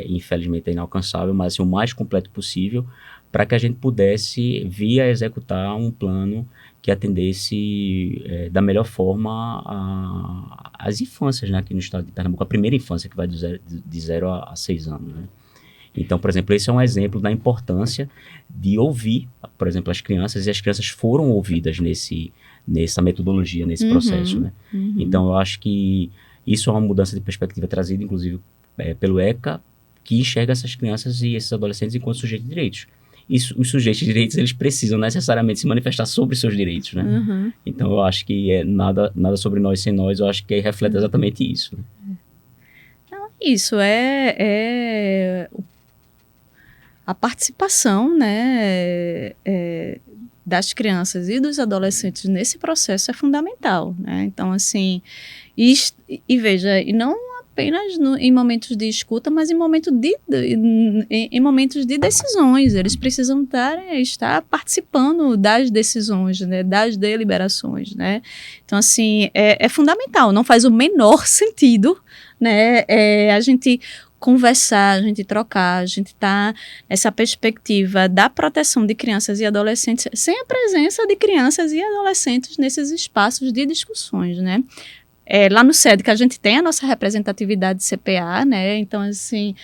infelizmente, inalcançável, mas assim, o mais completo possível, para que a gente pudesse vir a executar um plano que atendesse da melhor forma as infâncias, né, aqui no estado de Pernambuco, a primeira infância, que vai de 0 a 6 anos. Né? Então, por exemplo, esse é um exemplo da importância de ouvir, por exemplo, as crianças, e as crianças foram ouvidas nessa metodologia, nesse processo. Né? Então, eu acho que isso é uma mudança de perspectiva trazida, inclusive, pelo ECA, que enxerga essas crianças e esses adolescentes enquanto sujeitos de direitos. Os sujeitos de direitos, eles precisam necessariamente se manifestar sobre seus direitos, né? Então, eu acho que nada sobre nós sem nós, eu acho que reflete exatamente isso. Né? Então, isso a participação, né, das crianças e dos adolescentes nesse processo é fundamental, né? Então, assim, e veja, e não apenas em momentos de escuta, mas em momentos de decisões. Eles precisam estar participando das decisões, né, das deliberações, né? Então, assim, é fundamental. Não faz o menor sentido, né, a gente conversar, a gente trocar, a gente tá nessa perspectiva da proteção de crianças e adolescentes sem a presença de crianças e adolescentes nesses espaços de discussões, né? Lá no SEDC a gente tem a nossa representatividade de CPA, né? Então, assim,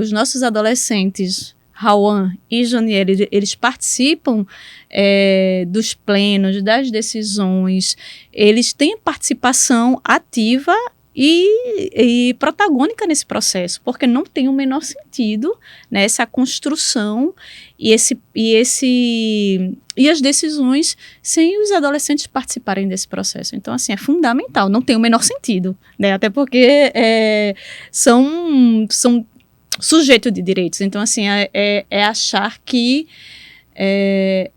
os nossos adolescentes, Rauan e Janiel, eles participam dos plenos, das decisões, eles têm participação ativa e protagônica nesse processo, porque não tem o menor sentido, né, essa construção e as decisões sem os adolescentes participarem desse processo. Então, assim, é fundamental, não tem o menor sentido, né, até porque são sujeitos de direitos. Então, assim, é achar que é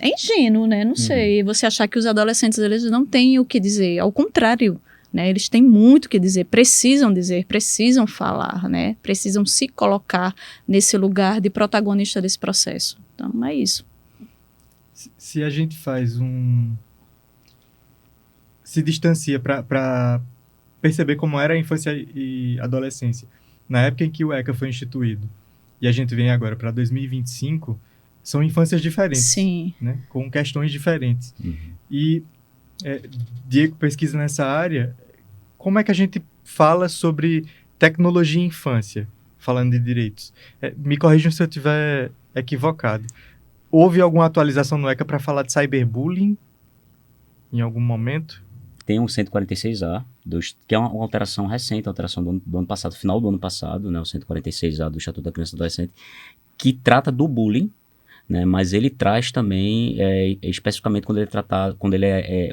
ingênuo, né? Não sei. Você achar que os adolescentes, eles não têm o que dizer. Ao contrário, né? Eles têm muito o que dizer, precisam falar, né? Precisam se colocar nesse lugar de protagonista desse processo. Então, é isso. Se a gente se distancia para perceber como era a infância e adolescência, na época em que o ECA foi instituído, e a gente vem agora para 2025, são infâncias diferentes. Sim. Né? Com questões diferentes. E Diego pesquisa nessa área. Como é que a gente fala sobre tecnologia e infância, falando de direitos? Me corrijam se eu estiver equivocado. Houve alguma atualização no ECA para falar de cyberbullying em algum momento? Tem um 146A, que é uma alteração recente, alteração do ano passado, final do ano passado, né, o 146A do Estatuto da Criança e do Adolescente, que trata do bullying, né, mas ele traz também, especificamente quando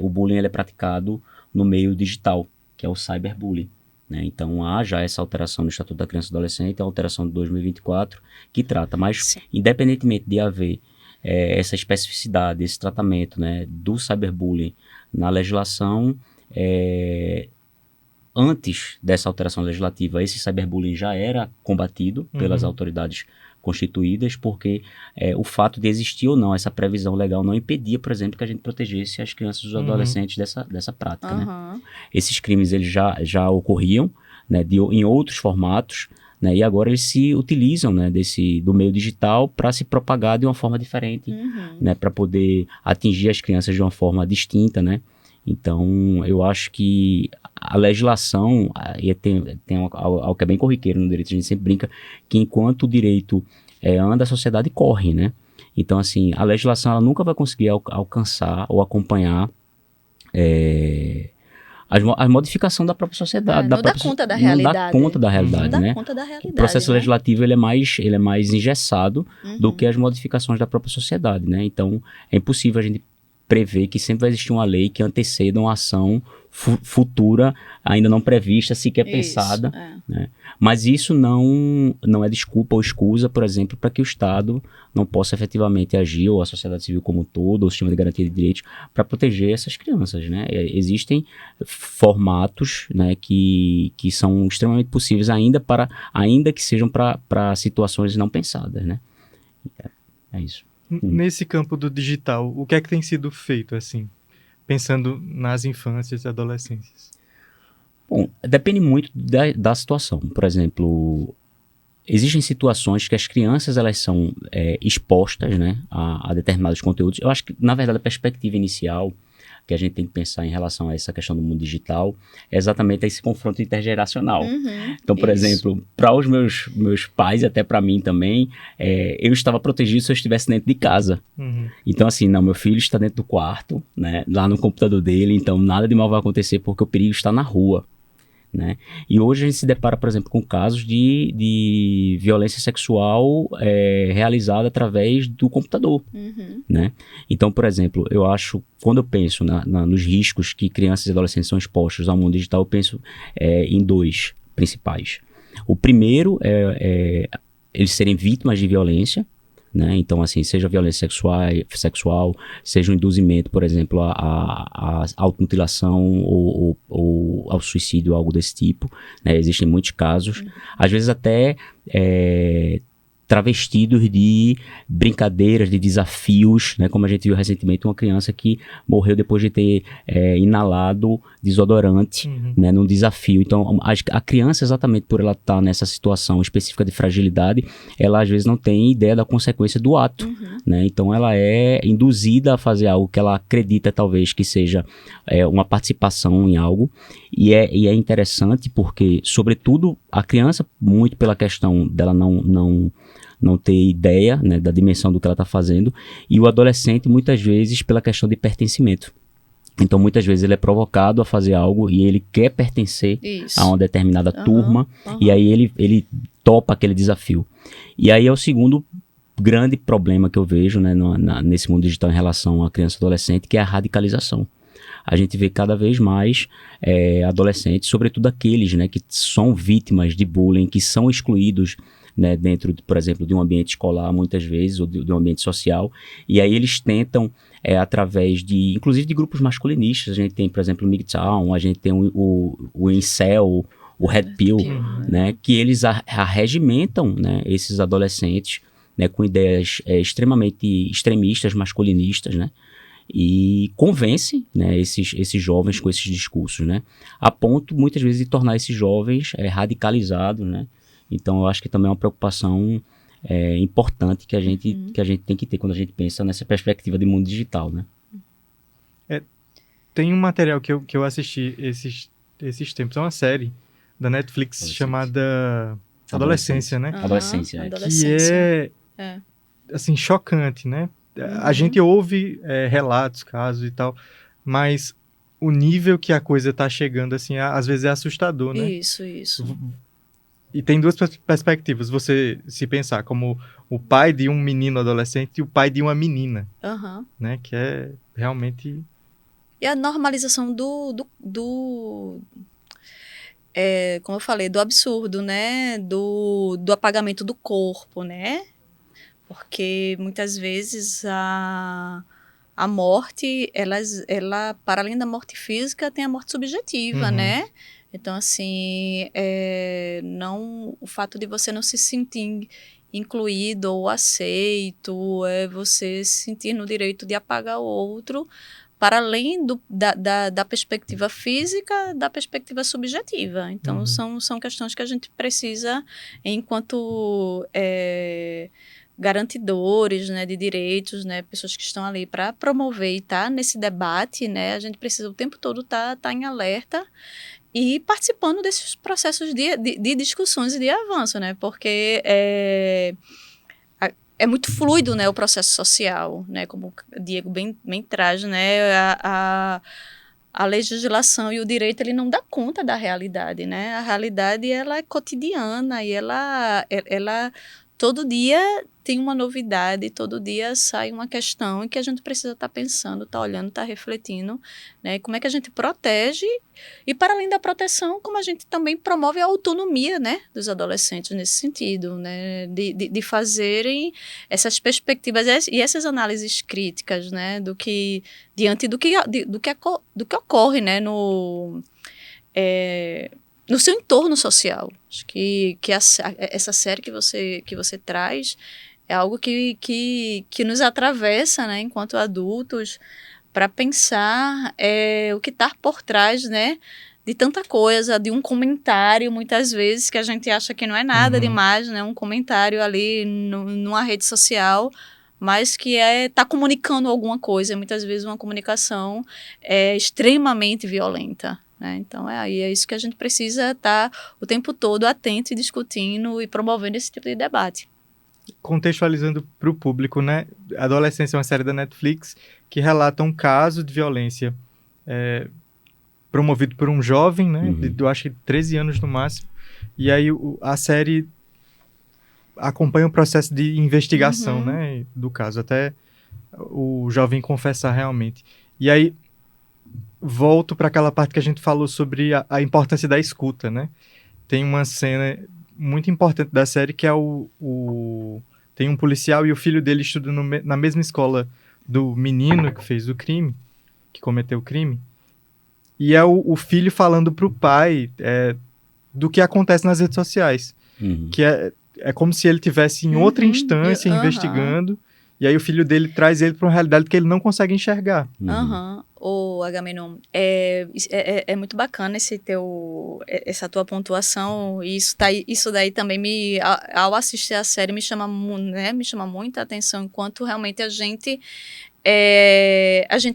o bullying ele é praticado no meio digital, que é o cyberbullying. Né? Então há já essa alteração no Estatuto da Criança e do Adolescente, a alteração de 2024, que trata, mas sim, independentemente de haver essa especificidade, esse tratamento, né, do cyberbullying na legislação, antes dessa alteração legislativa, esse cyberbullying já era combatido pelas autoridades constituídas, porque o fato de existir ou não essa previsão legal não impedia, por exemplo, que a gente protegesse as crianças e os adolescentes dessa prática. Né? Esses crimes eles já ocorriam, né, em outros formatos, né, e agora eles se utilizam, né, do meio digital para se propagar de uma forma diferente, né, para poder atingir as crianças de uma forma distinta, né? Então, eu acho que a legislação, tem algo que é bem corriqueiro no direito, a gente sempre brinca, que enquanto o direito anda, a sociedade corre, né? Então, assim, a legislação ela nunca vai conseguir alcançar ou acompanhar a modificação da própria sociedade. Não dá conta da realidade. Não dá conta da realidade, né? O processo legislativo ele é mais engessado do que as modificações da própria sociedade, né? Então, é impossível a gente prever que sempre vai existir uma lei que anteceda uma ação futura, ainda não prevista, sequer pensada. Né? Mas isso não é desculpa ou escusa, por exemplo, para que o Estado não possa efetivamente agir, ou a sociedade civil como um todo, ou o sistema de garantia de direitos, para proteger essas crianças. Né? Existem formatos, né, que são extremamente possíveis ainda que sejam para situações não pensadas. Né? É isso. Nesse campo do digital, o que é que tem sido feito, assim, pensando nas infâncias e adolescências? Bom, depende muito da situação. Por exemplo, existem situações que as crianças elas são expostas, né, a determinados conteúdos. Eu acho que, na verdade, a perspectiva inicial que a gente tem que pensar em relação a essa questão do mundo digital é exatamente esse confronto intergeracional. Então, por exemplo, para os meus pais, e até para mim também, eu estava protegido se eu estivesse dentro de casa. Então, assim, não, meu filho está dentro do quarto, né, lá no computador dele, então nada de mal vai acontecer porque o perigo está na rua. Né? E hoje a gente se depara, por exemplo, com casos de violência sexual realizada através do computador. Né? Então, por exemplo, eu acho, quando eu penso nos riscos que crianças e adolescentes são expostos ao mundo digital, eu penso em dois principais. O primeiro é eles serem vítimas de violência. Né? Então, assim, seja violência sexual, seja um induzimento, por exemplo, a automutilação ou ao suicídio, algo desse tipo. Né? Existem muitos casos, às vezes até travestidos de brincadeiras, de desafios, né? Como a gente viu recentemente uma criança que morreu depois de ter inalado desodorante, né? Num desafio. Então, a criança, exatamente por ela estar nessa situação específica de fragilidade, ela às vezes não tem ideia da consequência do ato, né? Então, ela é induzida a fazer algo que ela acredita talvez que seja uma participação em algo, e é interessante porque, sobretudo, a criança, muito pela questão dela não ter ideia, né, da dimensão do que ela está fazendo, e o adolescente muitas vezes pela questão de pertencimento. Então, muitas vezes ele é provocado a fazer algo e ele quer pertencer Isso. a uma determinada turma, Aham. e aí ele topa aquele desafio. E aí é o segundo grande problema que eu vejo, né, nesse mundo digital em relação à criança e adolescente, que é a radicalização. A gente vê cada vez mais adolescentes, sobretudo aqueles, né, que são vítimas de bullying, que são excluídos, né, dentro, por exemplo, de um ambiente escolar, muitas vezes, ou de um ambiente social, e aí eles tentam, através de, inclusive de grupos masculinistas, a gente tem, por exemplo, o MGTOW, a gente tem o Incel, o Red Pill, né, que eles arregimentam, né, esses adolescentes, né, com ideias extremamente extremistas, masculinistas, né, e convence, né, esses jovens com esses discursos, né, a ponto, muitas vezes, de tornar esses jovens radicalizados, né. Então, eu acho que também é uma preocupação importante que a gente tem que ter quando a gente pensa nessa perspectiva de mundo digital, né. Tem um material que eu assisti esses tempos, é uma série da Netflix chamada Adolescência, né? Aham, Adolescência, Que adolescência. é, assim, chocante, né? A gente ouve relatos, casos e tal, mas o nível que a coisa tá chegando, assim, às vezes é assustador, né? Isso. E tem duas perspectivas. Você se pensar como o pai de um menino adolescente e o pai de uma menina, Aham. né? Que é realmente... E a normalização como eu falei, do absurdo, né? Do apagamento do corpo, né? Porque muitas vezes a morte, ela, para além da morte física, tem a morte subjetiva, Uhum. né? Então, assim, não, o fato de você não se sentir incluído ou aceito, é você se sentir no direito de apagar o outro, para além da perspectiva física, da perspectiva subjetiva. Então, são questões que a gente precisa, enquanto garantidores, né, de direitos, né, pessoas que estão ali para promover e estar nesse debate, né, a gente precisa o tempo todo estar em alerta e participando desses processos de discussões e de avanço, né, porque é muito fluido, né, o processo social, né, como o Diego bem traz, né, a legislação e o direito, ele não dá conta da realidade, né, a realidade, ela é cotidiana e ela todo dia tem uma novidade, todo dia sai uma questão em que a gente precisa estar pensando, estar olhando, estar refletindo, né, como é que a gente protege e, para além da proteção, como a gente também promove a autonomia, né, dos adolescentes nesse sentido, né, de fazerem essas perspectivas e essas análises críticas, né, diante do que ocorre, né, no seu entorno social. Acho que essa série que você traz é algo que nos atravessa, né, enquanto adultos, para pensar o que está por trás, né, de tanta coisa, de um comentário, muitas vezes, que a gente acha que não é nada demais, né, um comentário ali numa rede social, mas que está comunicando alguma coisa, muitas vezes uma comunicação extremamente violenta. Né? Então, é isso que a gente precisa estar o tempo todo atento e discutindo e promovendo esse tipo de debate. Contextualizando para o público, né? Adolescência é uma série da Netflix que relata um caso de violência promovido por um jovem, né? Eu acho que 13 anos no máximo. E aí a série acompanha o processo de investigação, né? Do caso, até o jovem confessar realmente. E aí volto para aquela parte que a gente falou sobre a importância da escuta, né? Tem uma cena muito importante da série que é tem um policial e o filho dele estudam na mesma escola do menino que fez o crime, que cometeu o crime, e é o filho falando pro pai do que acontece nas redes sociais, que é como se ele tivesse em outra instância investigando, e aí o filho dele traz ele para uma realidade que ele não consegue enxergar. Ô, Agamenon, é muito bacana essa tua pontuação, e isso daí também ao assistir a série me chama muita atenção, enquanto realmente a gente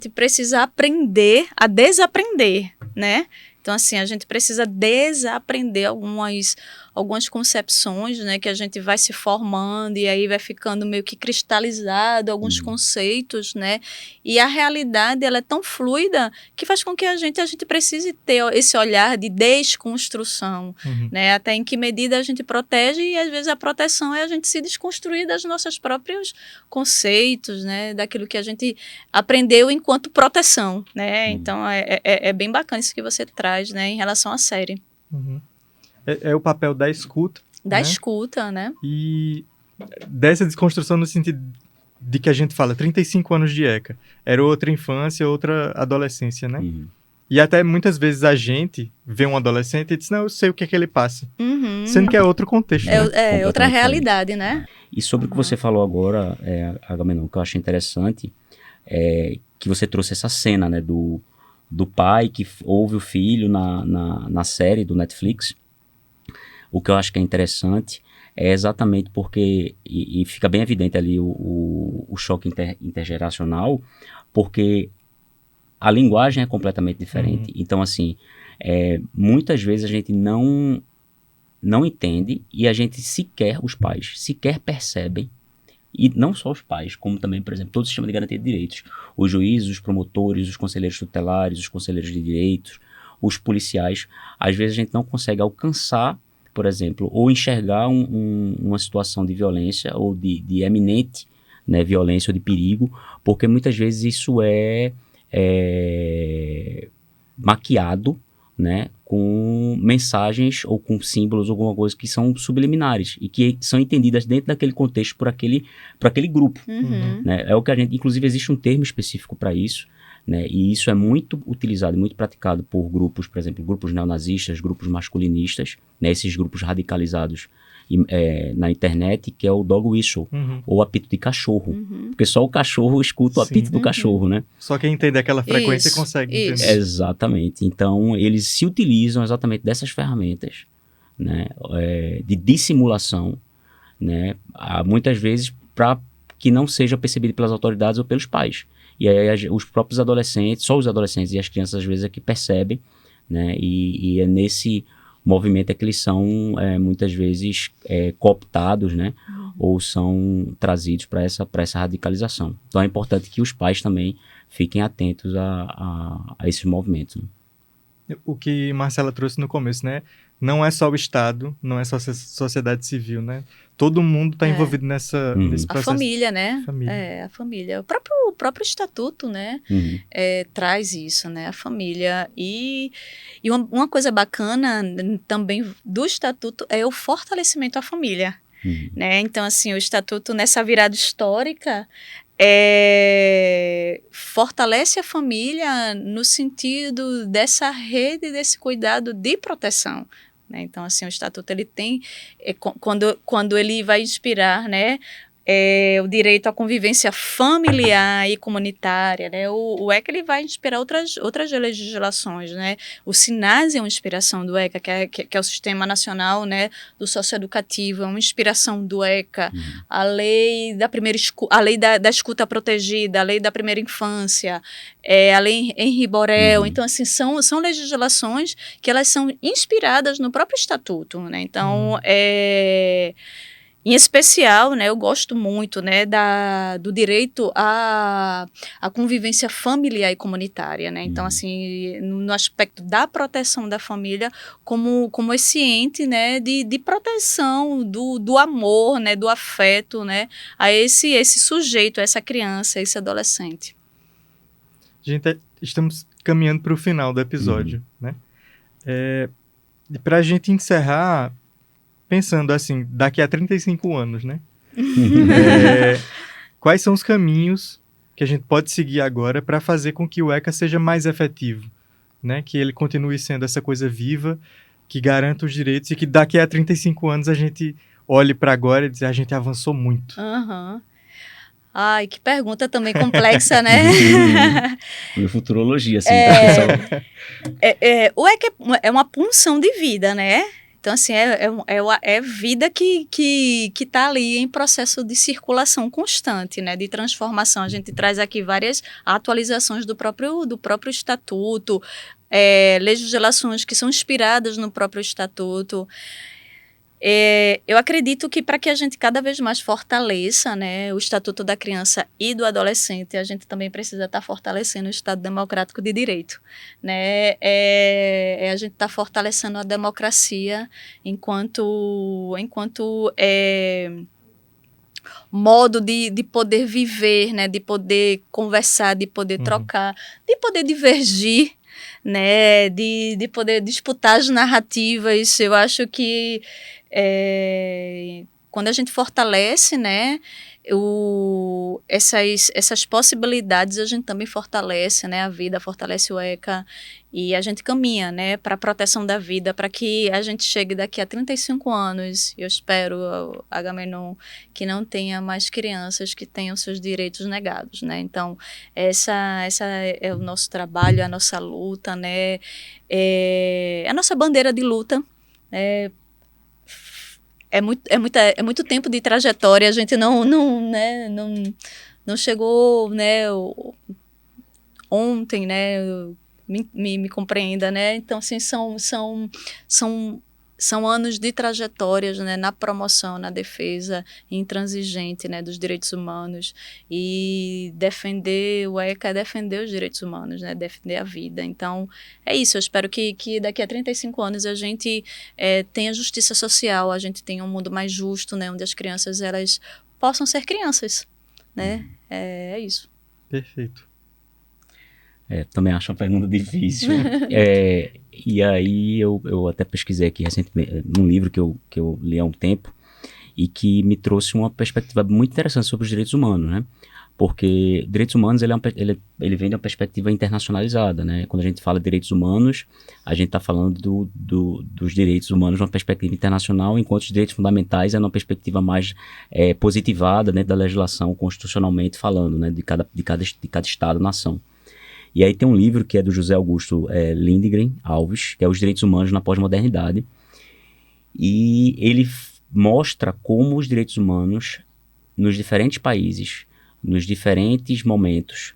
precisa aprender a desaprender, né? Então, assim, a gente precisa desaprender algumas concepções, né, que a gente vai se formando e aí vai ficando meio que cristalizado alguns conceitos, né, e a realidade, ela é tão fluida que faz com que a gente precise ter esse olhar de desconstrução, né, até em que medida a gente protege e às vezes a proteção é a gente se desconstruir das nossos próprios conceitos, né, daquilo que a gente aprendeu enquanto proteção, né, então é bem bacana isso que você traz, né, em relação à série. É o papel da escuta. Da escuta, né? E dessa desconstrução no sentido de que a gente fala 35 anos de ECA. Era outra infância, outra adolescência, né? E até muitas vezes a gente vê um adolescente e diz, não, eu sei o que é que ele passa. Sendo que é outro contexto, né? É outra realidade, né? E sobre o que você falou agora, Agamenon, que eu achei interessante, que você trouxe essa cena, né, do pai que ouve o filho na série do Netflix. O que eu acho que é interessante é exatamente porque, e fica bem evidente ali o choque intergeracional, porque a linguagem é completamente diferente. Então, assim, muitas vezes a gente não entende e a gente os pais sequer percebem, e não só os pais, como também, por exemplo, todo o sistema de garantia de direitos, os juízes, os promotores, os conselheiros tutelares, os conselheiros de direitos, os policiais, às vezes a gente não consegue alcançar, por exemplo, ou enxergar uma situação de violência ou de eminente, né, violência ou de perigo, porque muitas vezes isso é maquiado, né, com mensagens ou com símbolos ou alguma coisa que são subliminares e que são entendidas dentro daquele contexto por aquele grupo. Né? É o que a gente, inclusive existe um termo específico para isso, né? E isso é muito utilizado e muito praticado por grupos, por exemplo, grupos neonazistas, grupos masculinistas, né? Esses grupos radicalizados na internet, que é o dog whistle, ou apito de cachorro, porque só o cachorro escuta o apito do cachorro, né? Só quem entende aquela frequência consegue entender. Exatamente, então eles se utilizam exatamente dessas ferramentas, né, de dissimulação, né, muitas vezes para que não seja percebido pelas autoridades ou pelos pais. E aí os próprios adolescentes, só os adolescentes e as crianças às vezes é que percebem, né, e é nesse movimento é que eles são muitas vezes cooptados, né, ou são trazidos para essa radicalização. Então é importante que os pais também fiquem atentos a esses movimentos. Né? O que Marcela trouxe no começo, né? Não é só o Estado, não é só a sociedade civil, né? Todo mundo está envolvido nesse processo. A família, né? Família. A família. O próprio estatuto, né? Traz isso, né? A família. E uma coisa bacana também do estatuto é o fortalecimento à família. Né? Então, assim, o estatuto nessa virada histórica fortalece a família no sentido dessa rede, desse cuidado de proteção. Né? Então, assim, o estatuto ele tem, quando ele vai inspirar, né, o direito à convivência familiar e comunitária, né? O ECA ele vai inspirar outras legislações, né? O SINASE é uma inspiração do ECA, que é o Sistema Nacional, né, do Socioeducativo, é uma inspiração do ECA. A lei a lei da escuta protegida, a lei da primeira infância, a lei Henri Borel. Então, assim, são legislações que elas são inspiradas no próprio estatuto, né? Então, em especial, né, eu gosto muito, né, do direito à convivência familiar e comunitária, né? Então, assim, no aspecto da proteção da família como esse ente, né, de proteção do amor, né, do afeto, né, a esse sujeito, a essa criança, a esse adolescente. Gente, estamos caminhando para o final do episódio, né? E para a gente encerrar, pensando assim, daqui a 35 anos, né? Quais são os caminhos que a gente pode seguir agora para fazer com que o ECA seja mais efetivo, né? Que ele continue sendo essa coisa viva, que garanta os direitos e que daqui a 35 anos a gente olhe para agora e diz, a gente avançou muito. Ai, que pergunta também complexa, né? Futurologia, assim. O ECA é uma punção de vida, né? Então, assim, é vida que está ali em processo de circulação constante, né, de transformação. A gente traz aqui várias atualizações do próprio estatuto, legislações que são inspiradas no próprio Estatuto. Eu acredito que para que a gente cada vez mais fortaleça, né, o Estatuto da Criança e do Adolescente, a gente também precisa estar fortalecendo o Estado Democrático de Direito, né? A gente está fortalecendo a democracia enquanto modo de poder viver, né, de poder conversar, de poder trocar, de poder divergir, né, de poder disputar as narrativas. Eu acho que quando a gente fortalece, né, essas possibilidades, a gente também fortalece, né, a vida, fortalece o ECA, e a gente caminha, né, para a proteção da vida, para que a gente chegue daqui a 35 anos, eu espero, Agamenon, que não tenha mais crianças que tenham seus direitos negados, né. Então, essa é o nosso trabalho, a nossa luta, né, a nossa bandeira de luta. É muito tempo de trajetória, a gente não chegou, né, ontem, né, me compreenda, né, então, assim, são anos de trajetórias, né, na promoção, na defesa intransigente, né, dos direitos humanos, e defender o ECA é defender os direitos humanos, né, defender a vida. Então, é isso, eu espero que daqui a 35 anos a gente tenha justiça social, a gente tenha um mundo mais justo, né, onde as crianças elas possam ser crianças, né, é isso. Perfeito. Também acho uma pergunta difícil. E aí eu até pesquisei aqui recentemente num livro que eu li há um tempo e que me trouxe uma perspectiva muito interessante sobre os direitos humanos, né? Porque direitos humanos ele vem de uma perspectiva internacionalizada, né? Quando a gente fala de direitos humanos, a gente está falando dos direitos humanos numa perspectiva internacional, enquanto os direitos fundamentais é numa perspectiva mais positivada, né, da legislação constitucionalmente falando, né, de cada Estado-nação. E aí tem um livro que é do José Augusto Lindgren Alves, que é Os Direitos Humanos na Pós-Modernidade, e ele mostra como os direitos humanos nos diferentes países, nos diferentes momentos,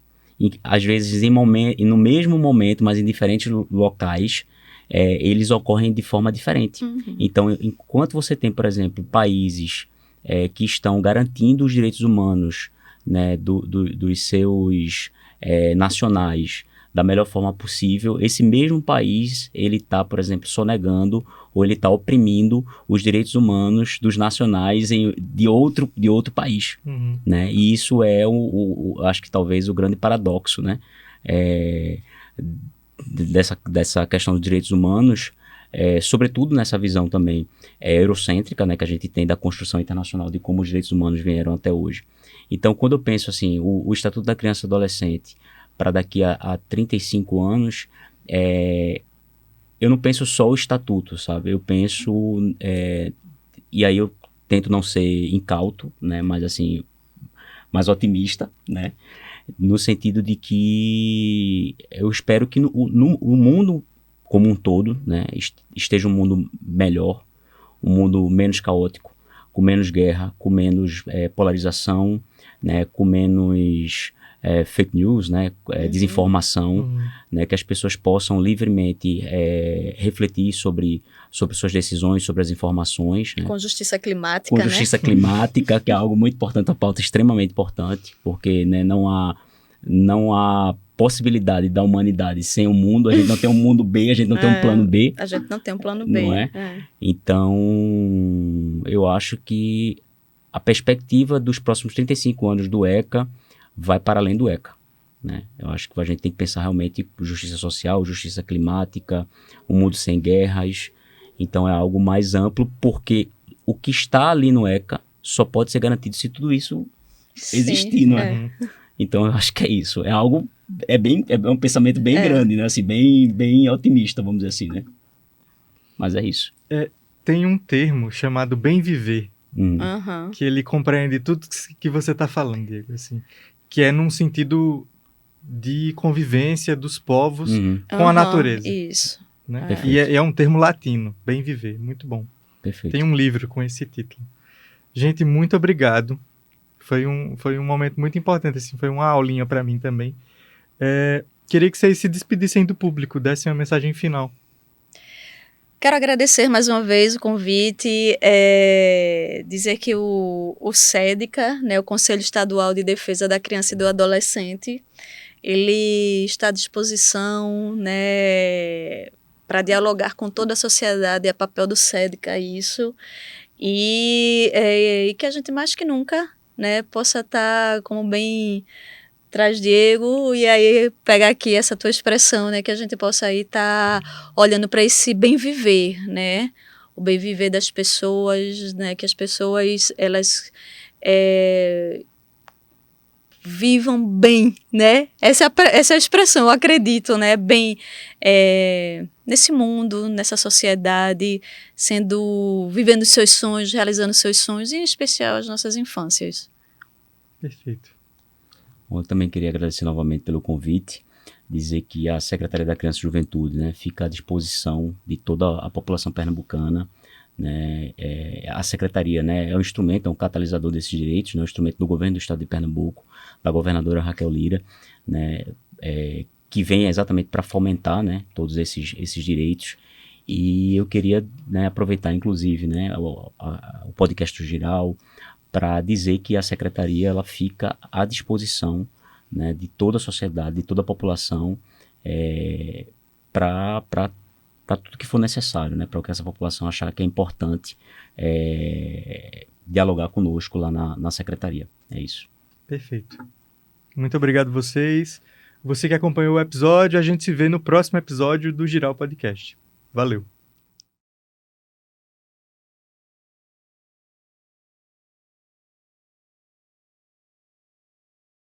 às vezes no mesmo momento, mas em diferentes locais, eles ocorrem de forma diferente. Então, enquanto você tem, por exemplo, países que estão garantindo os direitos humanos, né, dos seus nacionais da melhor forma possível, esse mesmo país, ele está, por exemplo, sonegando ou ele está oprimindo os direitos humanos dos nacionais de outro país, né? E isso acho que talvez o grande paradoxo, né? Dessa questão dos direitos humanos, sobretudo nessa visão também eurocêntrica, né, que a gente tem da construção internacional de como os direitos humanos vieram até hoje. Então, quando eu penso assim, o Estatuto da Criança e do Adolescente para daqui a 35 anos, eu não penso só o Estatuto, sabe? Eu penso, e aí eu tento não ser incauto, né, mas assim, mais otimista, né, no sentido de que eu espero que o mundo como um todo, né, esteja um mundo melhor, um mundo menos caótico, com menos guerra, com menos polarização, né, com menos fake news, né, desinformação, né, que as pessoas possam livremente refletir sobre suas decisões, sobre as informações. Né? Com justiça climática, com justiça climática, que é algo muito importante, uma pauta extremamente importante, porque, né, não há possibilidade da humanidade sem o mundo, a gente não tem um mundo B, a gente não tem um plano B. A gente não tem um plano B. Não é? Então, eu acho que a perspectiva dos próximos 35 anos do ECA vai para além do ECA. Né? Eu acho que a gente tem que pensar realmente em justiça social, justiça climática, um mundo sem guerras. Então, é algo mais amplo, porque o que está ali no ECA só pode ser garantido se tudo isso existir, não é? Então, eu acho que é isso. É algo... É um pensamento bem grande, né? Assim, bem otimista, vamos dizer assim, né? Mas é isso. Tem um termo chamado bem viver, que ele compreende tudo que você está falando, Diego, assim, que é num sentido de convivência dos povos com a natureza. Isso. Né? E é um termo latino, bem viver, muito bom. Perfeito. Tem um livro com esse título. Gente, muito Foi um momento muito importante, assim, foi uma aulinha para mim também. Queria que vocês se despedissem do público, dessem uma mensagem final. Quero agradecer mais uma vez o convite, dizer que o SEDCA, né, o Conselho Estadual de Defesa da Criança e do Adolescente, ele está à disposição, né, para dialogar com toda a sociedade, é papel do SEDCA isso, e que a gente mais que nunca, né, possa estar, como bem traz Diego, e aí pegar aqui essa tua expressão, né, que a gente possa aí estar olhando para esse bem viver, né, o bem viver das pessoas, né, que as pessoas elas vivam bem, né, essa é a expressão, eu acredito, né, bem nesse mundo, nessa sociedade, vivendo os seus sonhos, realizando os seus sonhos, e em especial as nossas infâncias. Perfeito. Eu também queria agradecer novamente pelo convite, dizer que a Secretaria da Criança e Juventude, né, fica à disposição de toda a população pernambucana, né, a Secretaria, né, é um instrumento, é um catalisador desses direitos, né, é um instrumento do governo do estado de Pernambuco, da governadora Raquel Lira, né, que vem exatamente para fomentar, né, todos esses direitos. E eu queria, né, aproveitar inclusive, né, o podcast Giral, para dizer que a Secretaria ela fica à disposição, né, de toda a sociedade, de toda a população, para tudo que for necessário, né, para o que essa população achar que é importante dialogar conosco lá na Secretaria. É isso. Perfeito. Muito obrigado vocês. Você que acompanhou o episódio, a gente se vê no próximo episódio do Giral Podcast. Valeu!